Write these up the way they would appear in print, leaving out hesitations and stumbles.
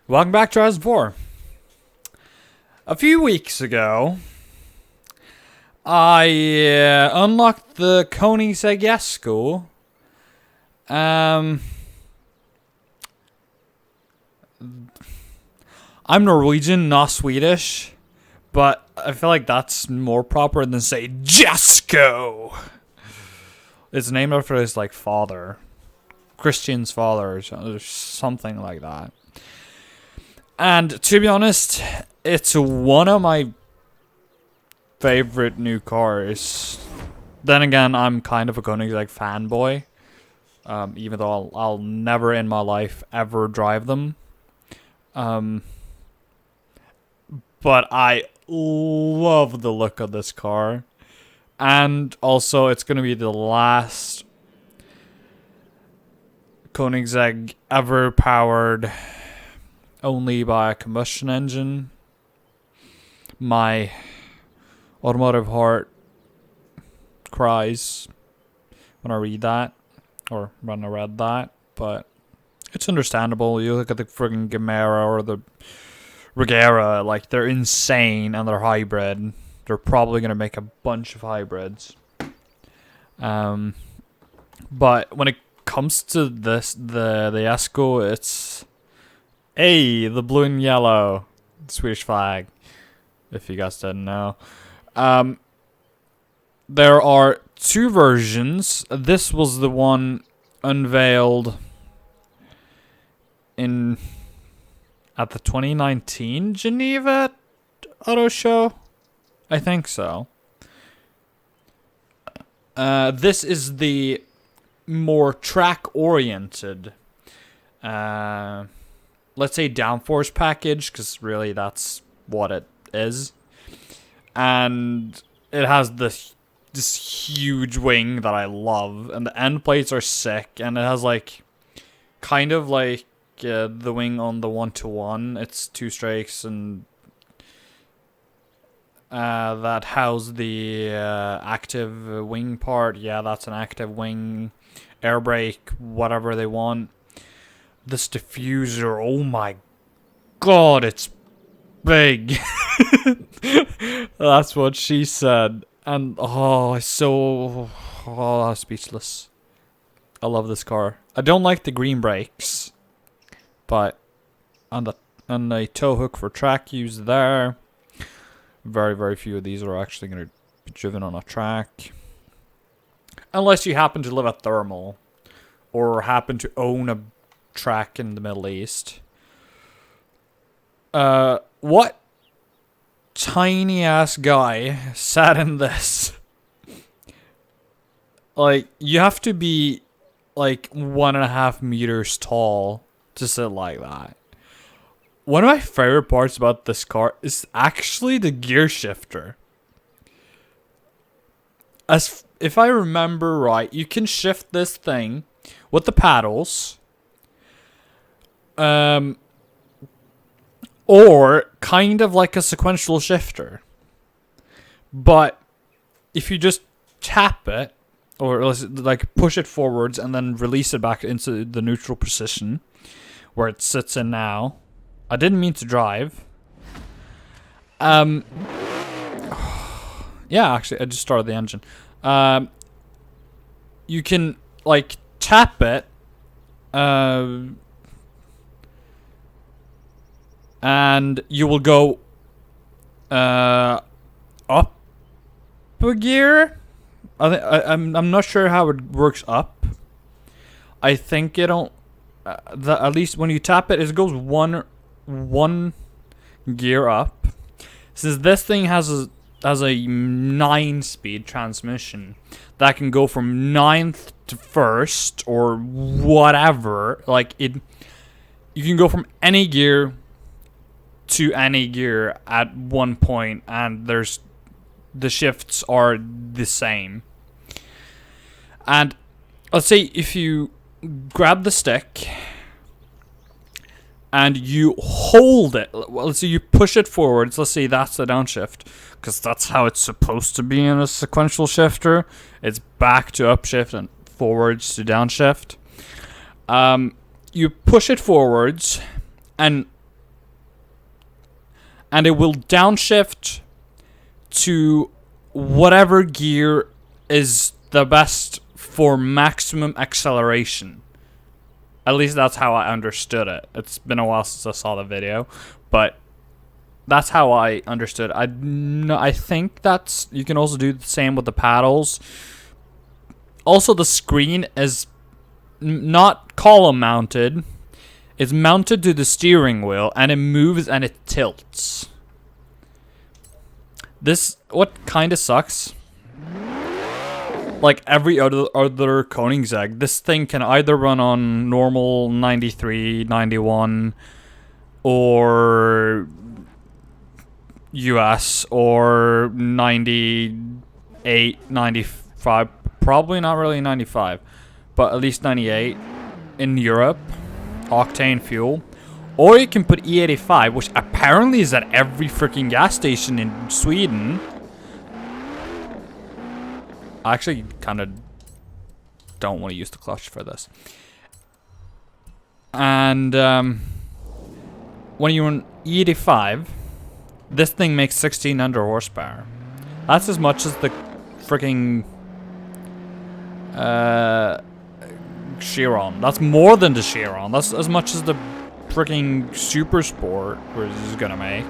Welcome back to Horizon 4. A few weeks ago, I unlocked the Koenigsegg Jesko. I'm Norwegian, not Swedish, but I feel like that's more proper than say Jesko. It's named after his father, Christian's father, or something like that. And to be honest, it's one of my favorite new cars. Then again, I'm kind of a Koenigsegg fanboy. Even though I'll never in my life ever drive them. But I love the look of this car. And also, it's going to be the last Koenigsegg ever powered only by a combustion engine. My automotive heart cries when I read that, or when I read that, but it's understandable. You look at the friggin' Gamera or the Regera, they're insane and they're hybrid. They're probably going to make a bunch of hybrids. But when it comes to this, the Jesko, it's the blue and yellow Swedish flag, if you guys didn't know. There are two versions. This was the one unveiled at the 2019 Geneva Auto Show. I think so. This is the more track-oriented, let's say downforce package, because really that's what it is. And it has this huge wing that I love, and the end plates are sick, and it has kind of the wing on the 1-to-1. It's two strakes, and that house the active wing part. Yeah, that's an active wing. Air brake, whatever they want. This diffuser, oh my god, it's big. That's what she said. And speechless. I love this car. I don't like the green brakes, but on the tow hook for track use there. Very, very few of these are actually going to be driven on a track. Unless you happen to live at Thermal, or happen to own a track in the Middle East. What tiny ass guy sat in this? You have to be 1.5 meters tall to sit like that. One of my favorite parts about this car is actually the gear shifter. If I remember right, you can shift this thing with the paddles. Or kind of like a sequential shifter. But if you just tap it, or push it forwards and then release it back into the neutral position, where it sits in now. I didn't mean to drive. Yeah, actually, I just started the engine. You can, tap it. And you will go up a gear. I'm not sure how it works up. I think it don't. At least when you tap it, it goes one gear up. Since this thing has a 9-speed transmission that can go from 9th to 1st or whatever. You can go from any gear to any gear at one point, and the shifts are the same. And let's say if you grab the stick and you hold it, let's say you push it forwards, let's say that's the downshift, because that's how it's supposed to be in a sequential shifter. It's back to upshift and forwards to downshift. You push it forwards, and and it will downshift to whatever gear is the best for maximum acceleration. At least that's how I understood it. It's been a while since I saw the video, but that's how I understood. I think that's, you can also do the same with the paddles. Also, the screen is not column mounted. It's mounted to the steering wheel, and it moves and it tilts. This, what kind of sucks, like every other Koenigsegg, this thing can either run on normal 93, 91, or US, or 98, 95. Probably not really 95, but at least 98 in Europe, octane fuel. Or you can put E85, which apparently is at every freaking gas station in Sweden. I actually kind of don't want to use the clutch for this. And when you're on E85, this thing makes 1600 horsepower. That's as much as the freaking Chiron. That's more than the Chiron. That's as much as the freaking Super Sport is gonna make,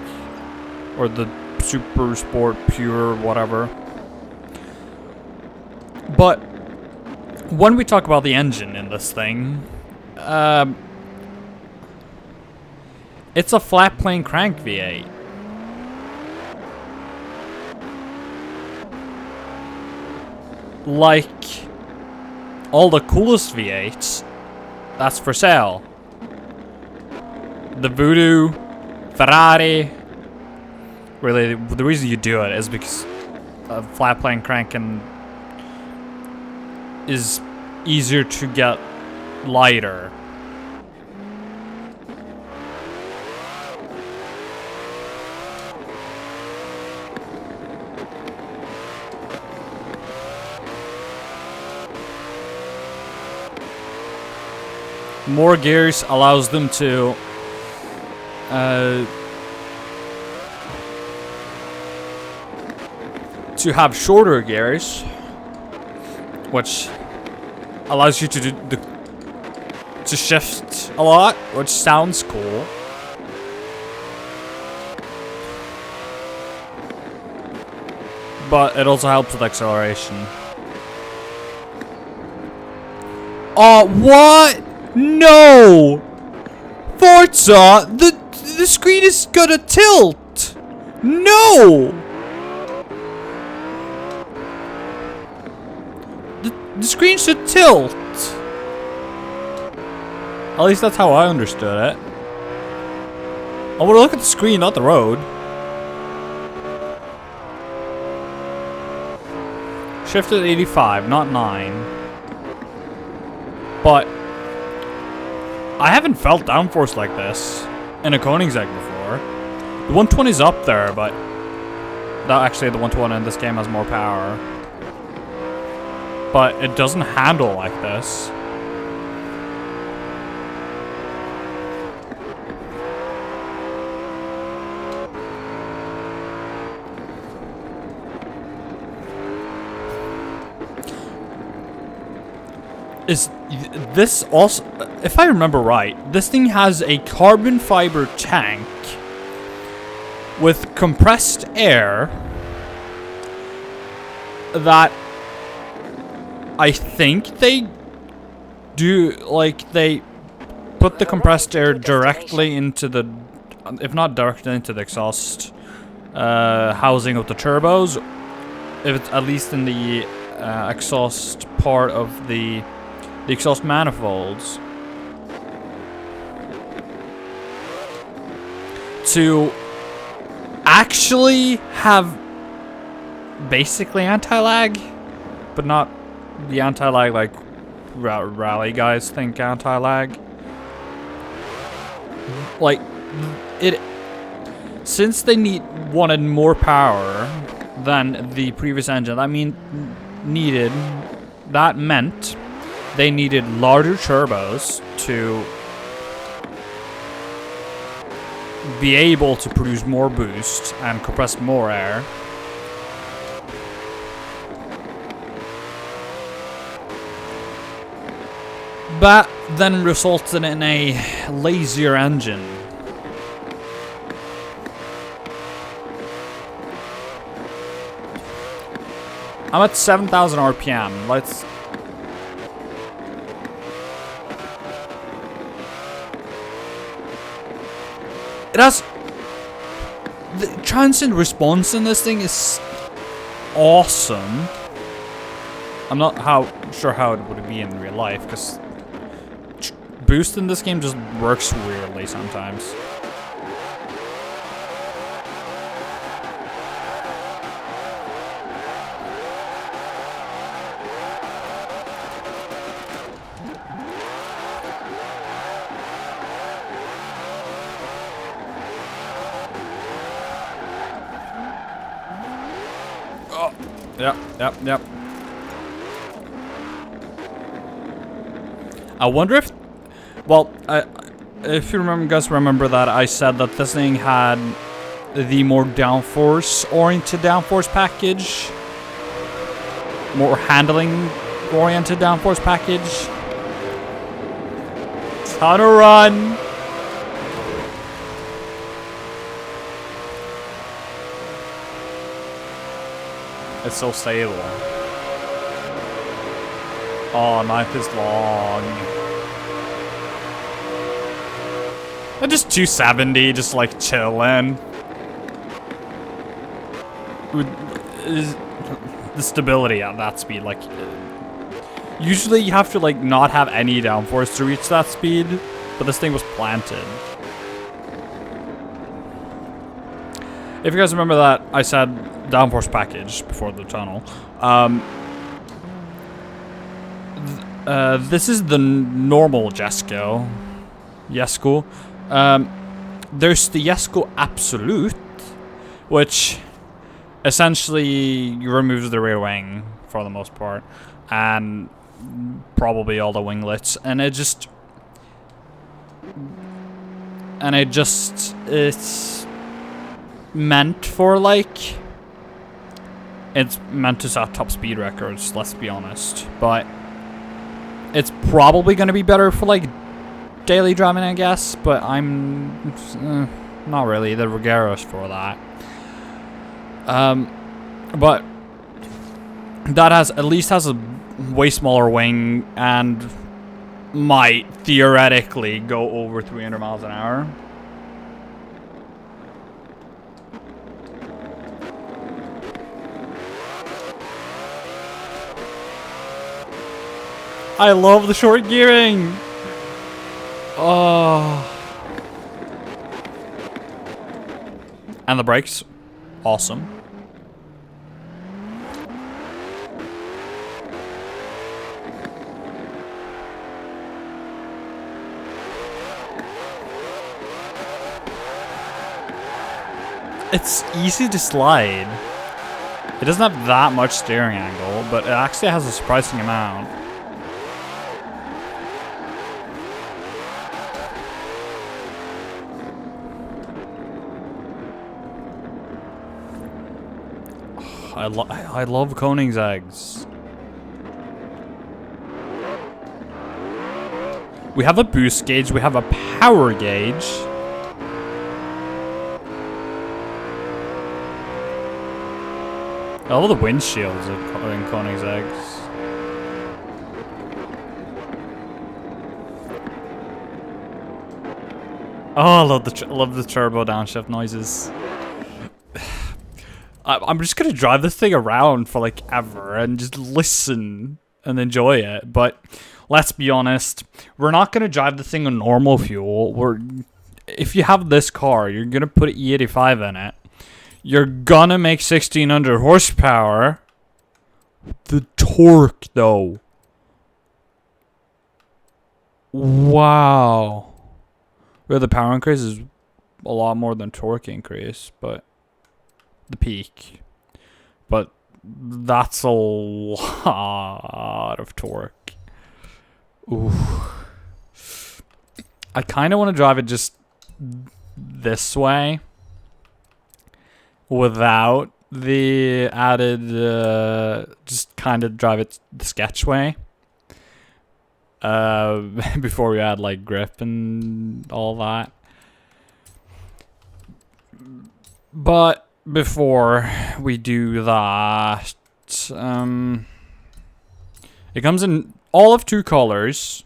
or the Super Sport Pure whatever. But when we talk about the engine in this thing, it's a flat plane crank V8. Like all the coolest V8s, that's for sale. The Voodoo, Ferrari. Really, the reason you do it is because a flat plane crank is easier to get lighter. More gears allows them to have shorter gears, which allows you to do to shift a lot, which sounds cool. But it also helps with acceleration. Oh, what? No! Forza! The screen is gonna tilt! No! The screen should tilt! At least that's how I understood it. I wanna look at the screen, not the road. Shift at 85, not 9. But I haven't felt downforce like this in a Koenigsegg before. The 120's up there, but actually the 120 in this game has more power. But it doesn't handle like this. Is this also, if I remember right, this thing has a carbon fiber tank with compressed air that I think they do, like, they put the compressed air directly into the, if not directly into the exhaust housing of the turbos, if it's at least in the exhaust part of the exhaust manifolds, to actually have basically anti-lag, but not the anti-lag like rally guys think anti-lag. Like, it, since they wanted more power than the previous engine, that meant they needed larger turbos to be able to produce more boost and compress more air. But then resulted in a lazier engine. I'm at 7,000 RPM. Let's... It has... The transient response in this thing is awesome. I'm not sure how it would be in real life, because boost in this game just works weirdly sometimes. Oh, yep. I wonder if... Well, if you remember that I said that this thing had the more downforce-oriented downforce package. More handling-oriented downforce package. Time to run! It's so stable. Oh, ninth is long. And just 270, just like chilling. The stability at that speed, like, usually you have to like not have any downforce to reach that speed, but this thing was planted. If you guys remember that, I said downforce package before the tunnel. This is the normal Jesko. There's the Jesko Absolute, which essentially removes the rear wing for the most part, and probably all the winglets, and it's meant for like, it's meant to set top speed records, let's be honest, but it's probably going to be better for like daily driving, I guess, but I'm not really. The Regero's for that. But that at least has a way smaller wing and might theoretically go over 300 miles an hour. I love the short gearing. Oh. And the brakes, awesome. It's easy to slide. It doesn't have that much steering angle, but it actually has a surprising amount. I love Koenigseggs. We have a boost gauge, we have a power gauge. I love the windshields in Koenigseggs. Oh, I love the turbo downshift noises. I'm just gonna drive this thing around for like ever and just listen and enjoy it. But let's be honest, we're not gonna drive the thing on normal fuel. If you have this car, you're gonna put E85 in it. You're gonna make 1600 horsepower. The torque, though. Wow. Where the power increase is a lot more than torque increase, but the peak. But that's a lot of torque. Ooh. I kind of want to drive it just this way without the added, just kind of drive it the sketch way. Before we add like grip and all that. But before we do that, it comes in all of 2 colors.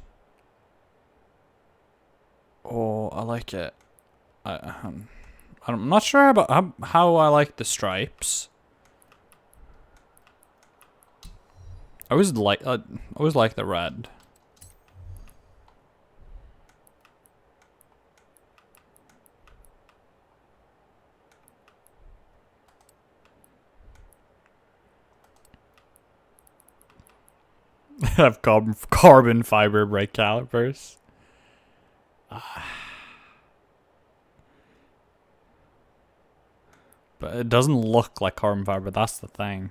Oh, I like it. I'm not sure about how I like the stripes. I always like the red. Have carbon fiber brake calipers. But it doesn't look like carbon fiber, that's the thing.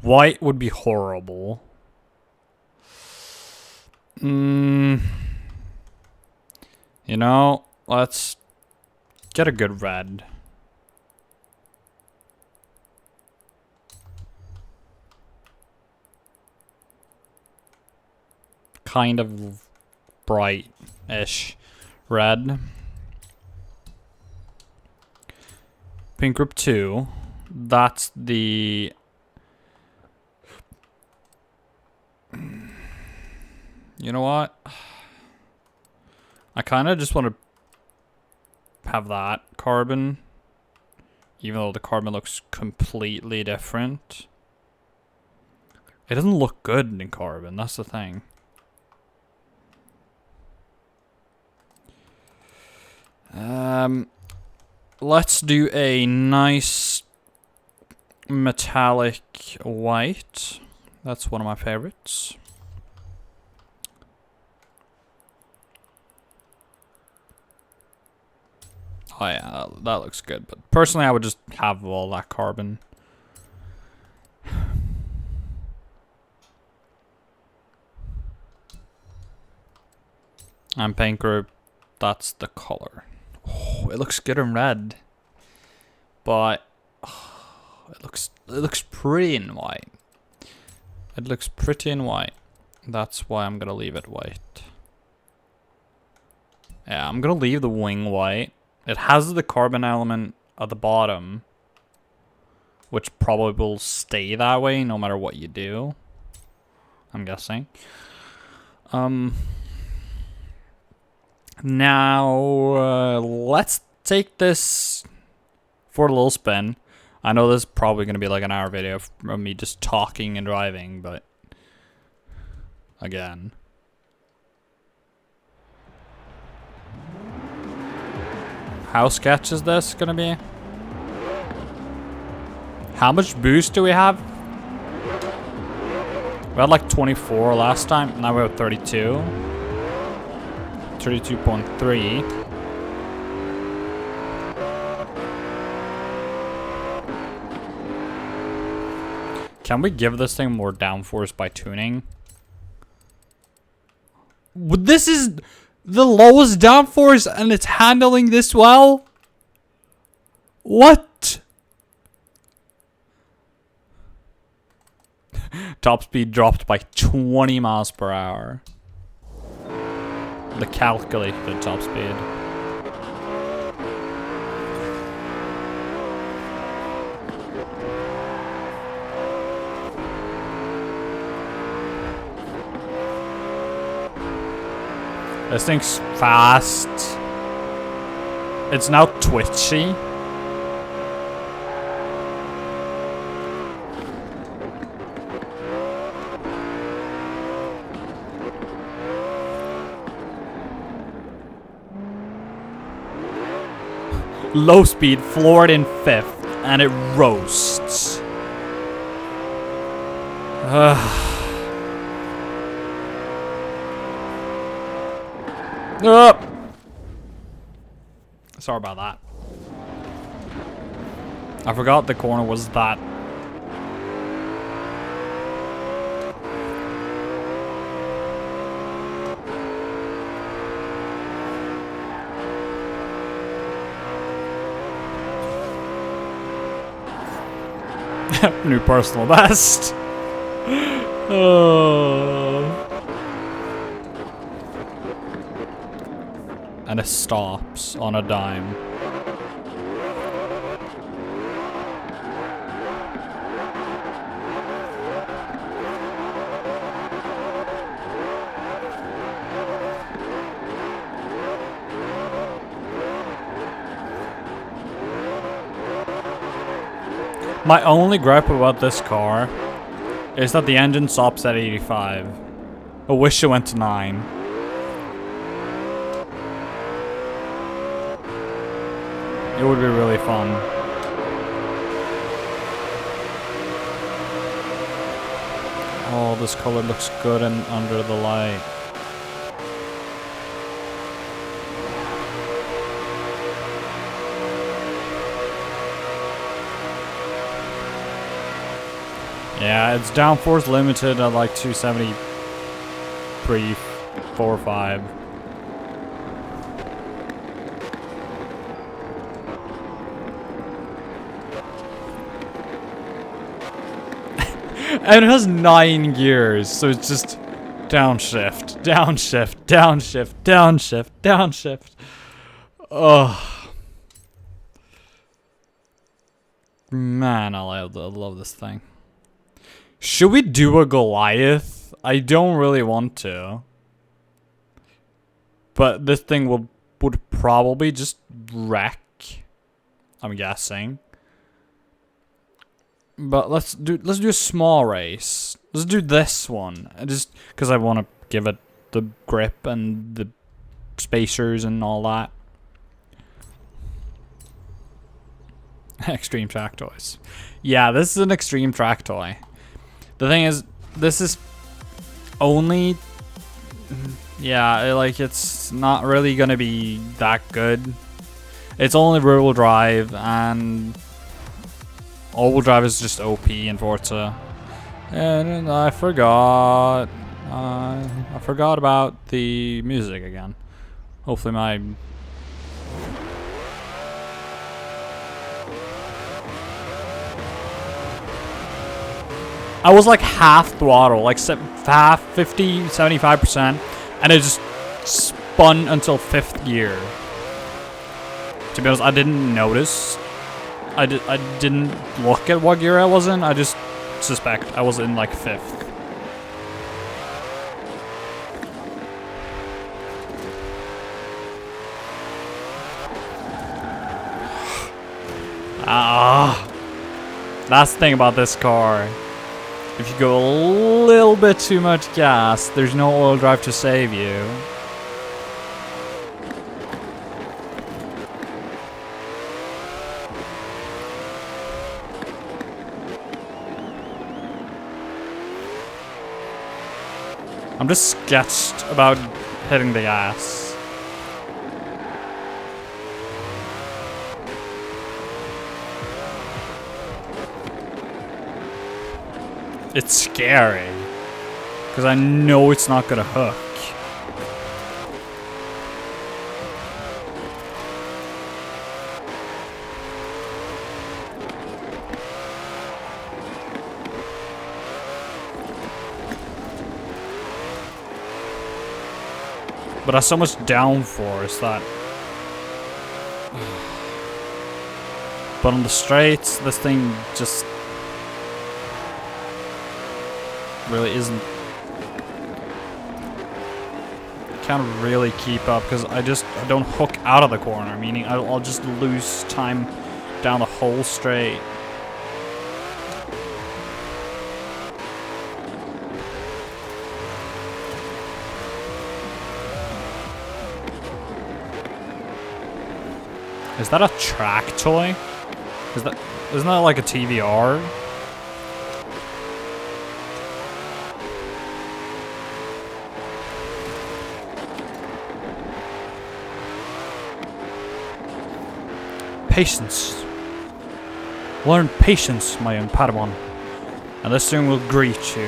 White would be horrible. You know, let's get a good red. Kind of bright-ish red. Pink group 2. That's the... You know what? I kind of just want to have that carbon. Even though the carbon looks completely different. It doesn't look good in carbon, that's the thing. Let's do a nice metallic white. That's one of my favorites. Oh yeah, that looks good. But personally, I would just have all that carbon. And paint group, that's the color. Oh, it looks good in red, but it looks pretty in white. It looks pretty in white. That's why I'm gonna leave it white. Yeah, I'm gonna leave the wing white. It has the carbon element at the bottom, which probably will stay that way no matter what you do, I'm guessing. Now, let's take this for a little spin. I know this is probably going to be like an hour video of me just talking and driving, but again. How sketch is this going to be? How much boost do we have? We had like 24 last time, now we have 32. 32.3. Can we give this thing more downforce by tuning? This is the lowest downforce and it's handling this well? What? Top speed dropped by 20 miles per hour. The calculated top speed. This thing's fast. It's now twitchy. Low speed, floored in 5th, and it roasts. Sorry about that. I forgot the corner was that. New personal best. Oh. And it stops on a dime. My only gripe about this car is that the engine stops at 85. I wish it went to 9. It would be really fun. Oh, this color looks good under the light. Yeah, it's downforce limited at like 273, 4, 5. And it has 9 gears, so it's just downshift, downshift, downshift, downshift, downshift. Oh. Man, I love this thing. Should we do a Goliath? I don't really want to. But this thing would probably just wreck, I'm guessing. But let's do a small race. Let's do this one. Just because I want to give it the grip and the spacers and all that. Extreme track toys. Yeah, this is an extreme track toy. The thing is, this is only... Yeah, like, it's not really gonna be that good. It's only rear-wheel drive, and all-wheel drive is just OP in Forza. And I forgot about the music again. Hopefully my... I was like half throttle, like half, 50, 75%, and it just spun until 5th gear. To be honest, I didn't notice. I didn't look at what gear I was in. I just suspect I was in like 5th. That's the thing about this car. If you go a little bit too much gas, there's no oil drive to save you. I'm just sketched about hitting the gas. It's scary, because I know it's not gonna hook. But I have so much downforce that... But on the straights, this thing just... really isn't... Can't really keep up because I don't hook out of the corner, meaning I'll just lose time down the whole straight. Is that a track toy? Isn't that like a TVR? Patience. Learn patience, my young Padawan. And this thing will greet you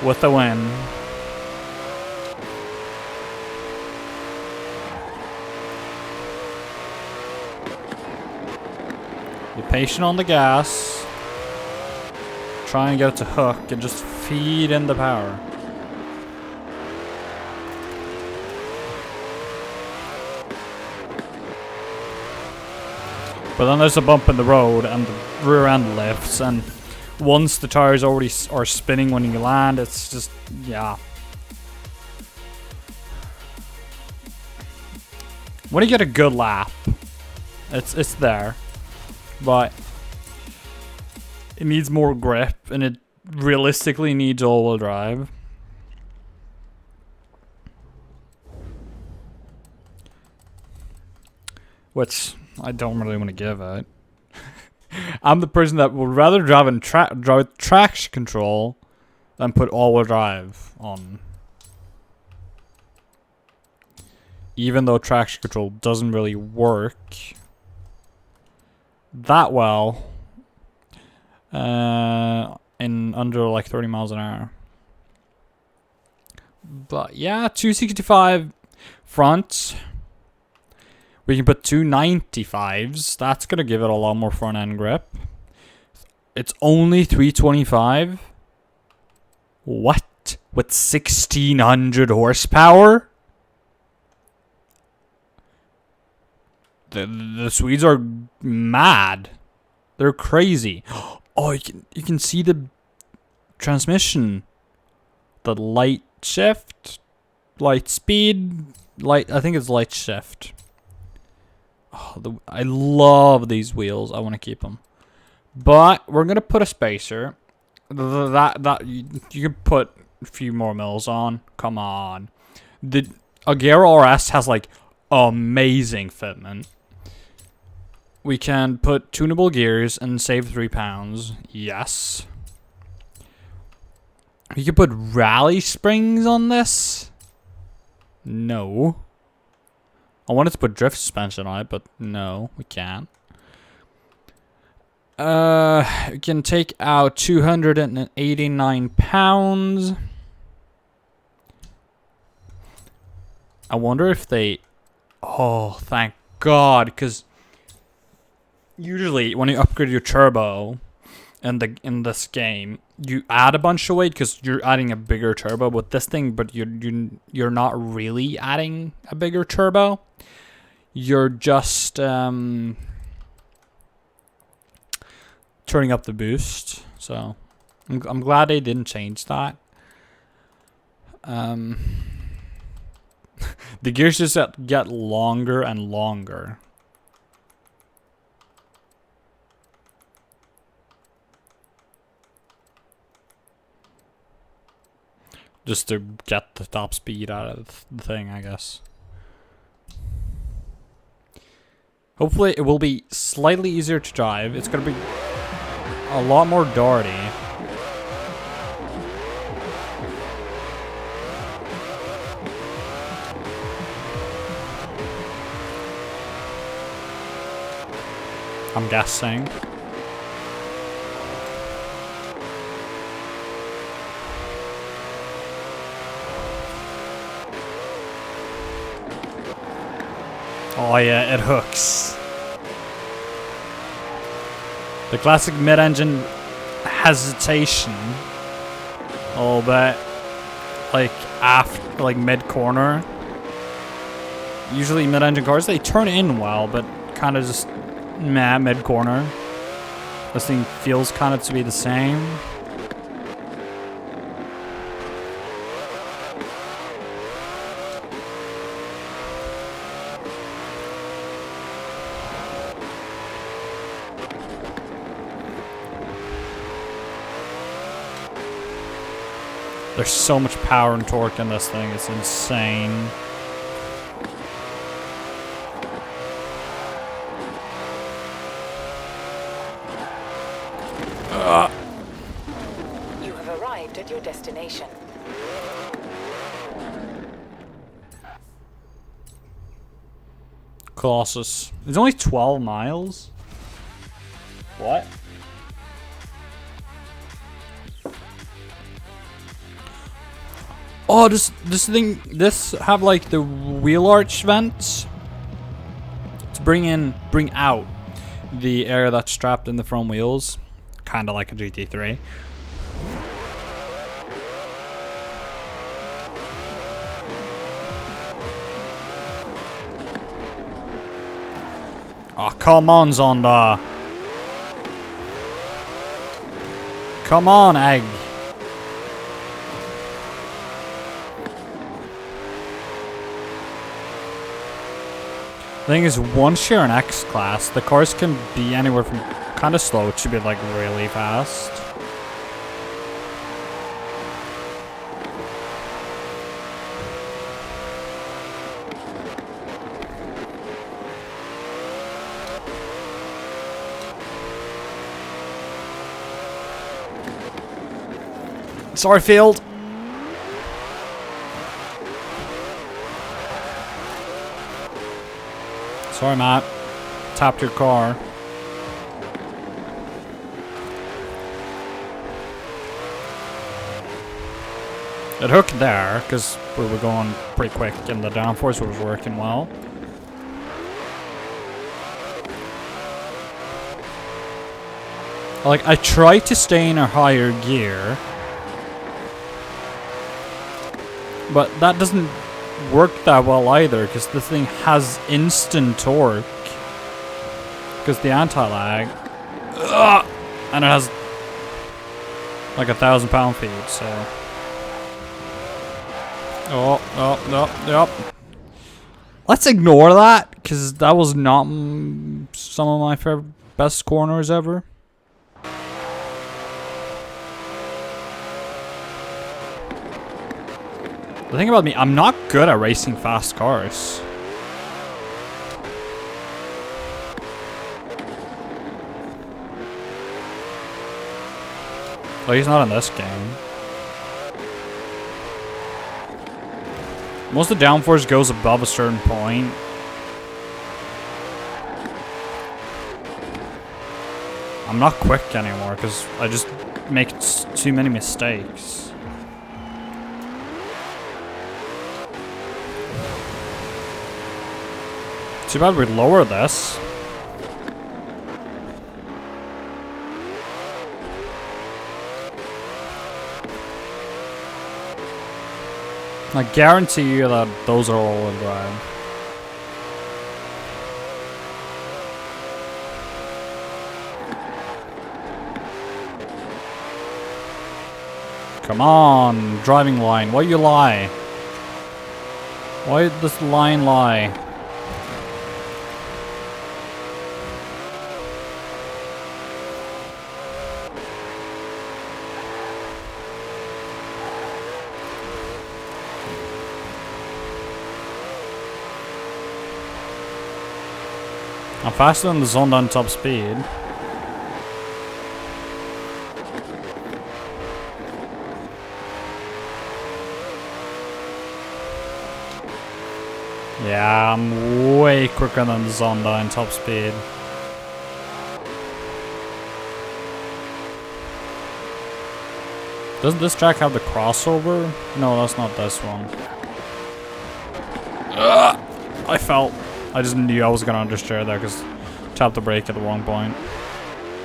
with a win. Be patient on the gas. Try and get it to hook and just feed in the power. But then there's a bump in the road and the rear end lifts, and once the tires already are spinning when you land, it's just, yeah. When you get a good lap, it's there, but it needs more grip, and it realistically needs all-wheel drive. Which I don't really want to give it. I'm the person that would rather drive in traction control than put all-wheel drive on. Even though traction control doesn't really work that well in under like 30 miles an hour. But yeah, 265 front. We can put 295s. That's going to give it a lot more front end grip. It's only 325. What? With 1600 horsepower? The Swedes are mad. They're crazy. Oh, you can see the transmission. The light shift, light speed, light. I think it's light shift. Oh, I love these wheels. I want to keep them, but we're gonna put a spacer. That you can put a few more mils on. Come on, the Agera RS has like amazing fitment. We can put tunable gears and save 3 pounds. Yes. We could put rally springs on this. No. I wanted to put drift suspension on it, but no, we can't. We can take out 289 pounds. I wonder if they... Oh, thank God, because usually when you upgrade your turbo in this game, you add a bunch of weight because you're adding a bigger turbo with this thing, but you're not really adding a bigger turbo. You're just turning up the boost. So I'm glad they didn't change that. The gears just get longer and longer. Just to get the top speed out of the thing, I guess. Hopefully it will be slightly easier to drive. It's going to be a lot more darty. I'm guessing. Oh yeah, it hooks. The classic mid-engine hesitation. A little bit. Like after, like mid-corner. Usually mid-engine cars, they turn in well, but kind of just meh, mid-corner. This thing feels kind of to be the same. There's so much power and torque in this thing, it's insane. You have arrived at your destination. Colossus. It's only 12 miles? What? Oh, this have like the wheel arch vents to bring out. the area that's strapped in the front wheels, kind of like a GT3. Oh, come on, Zonda. Come on, Egg. The thing is, once you're an X class, the cars can be anywhere from kind of slow to be like really fast. Sorry, Field. Sorry, Matt. Tapped your car. It hooked there because we were going pretty quick and the downforce was working well. Like, I tried to stay in a higher gear, but that doesn't work that well either because the thing has instant torque because the anti-lag, and it has like 1,000 pound-feet, so yep. Let's ignore that because that was not some of my favorite best corners ever. The thing about me, I'm not good at racing fast cars. Well, he's not in this game. Once the downforce goes above a certain point, I'm not quick anymore because I just make too many mistakes. Too bad we lower this. I guarantee you that those are all in drive. Come on, driving line. Why you lie? Why did this line lie? I'm faster than the Zonda on top speed. Yeah, I'm way quicker than the Zonda in top speed. Doesn't this track have the crossover? No, that's not this one. I fell. I just knew I was gonna understeer there because tapped the brake at the wrong point.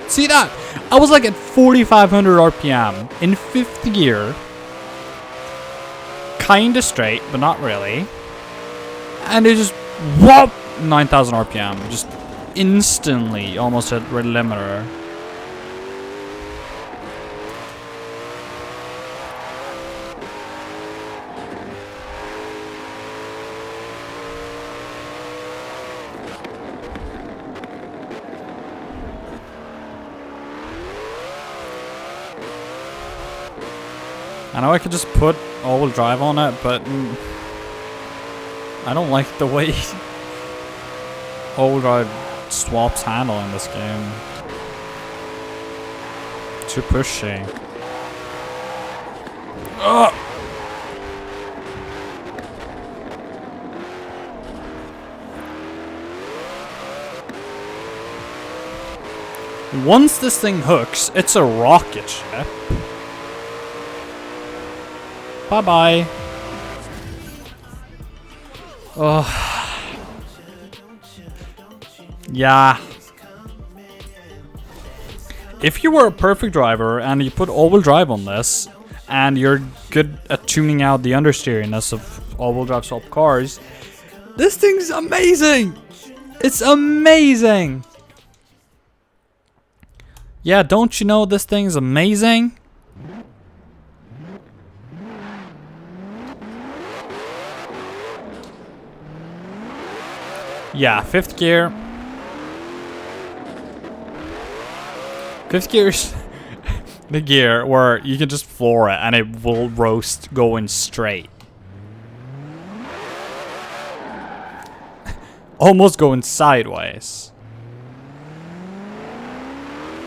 See that? I was like at 4,500 RPM in 5th gear. Kinda straight, but not really. And it just whoop 9,000 RPM. Just instantly almost hit red limiter. I know I could just put all-wheel drive on it, but I don't like the way all-wheel drive swaps handle in this game. Too pushy. Ugh. Once this thing hooks, it's a rocket ship. Bye-bye. Oh. Yeah. if you were a perfect driver and you put all-wheel drive on this, and you're good at tuning out the understeeriness of all-wheel drive swap cars, this thing's amazing! It's amazing! Yeah, don't you know this thing's amazing? Yeah, fifth gear. Fifth gear's the gear where you can just floor it and it will roast going straight. Almost going sideways.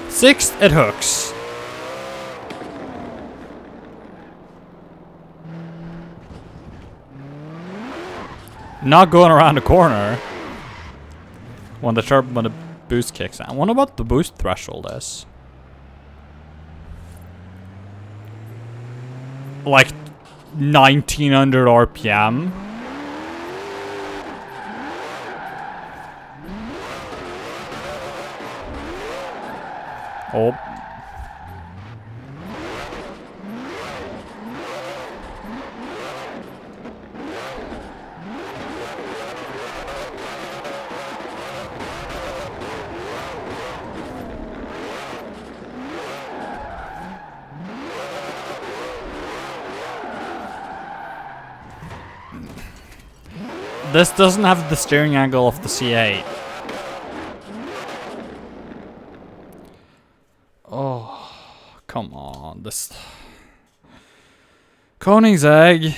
Sixth, it hooks. Not going around the corner when the boost kicks in. I wonder what the boost threshold is. Like 1900 RPM. Oh. This doesn't have the steering angle of the C8. Oh, come on. This Koenigsegg.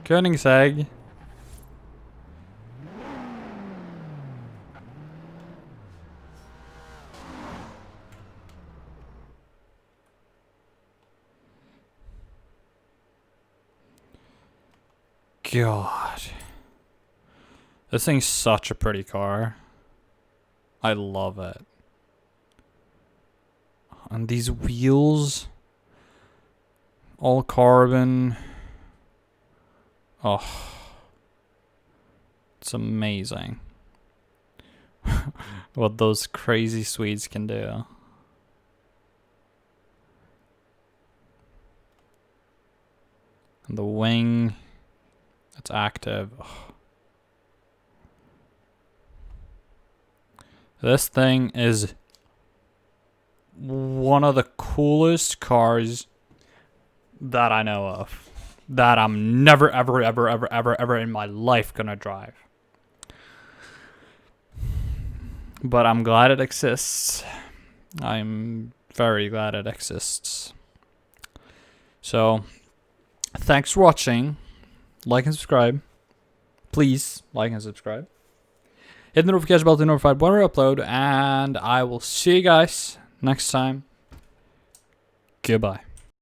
Koenigsegg. God. This thing's such a pretty car. I love it. And these wheels, all carbon. Oh, it's amazing what those crazy Swedes can do. And the wing, it's active. Oh. This thing is one of the coolest cars that I know of, that I'm never, ever, ever, ever, ever, ever in my life gonna drive. But I'm glad it exists. I'm very glad it exists. So, thanks for watching. Like and subscribe. Please like and subscribe. Hit the notification bell to be notified when I upload, and I will see you guys next time. Goodbye.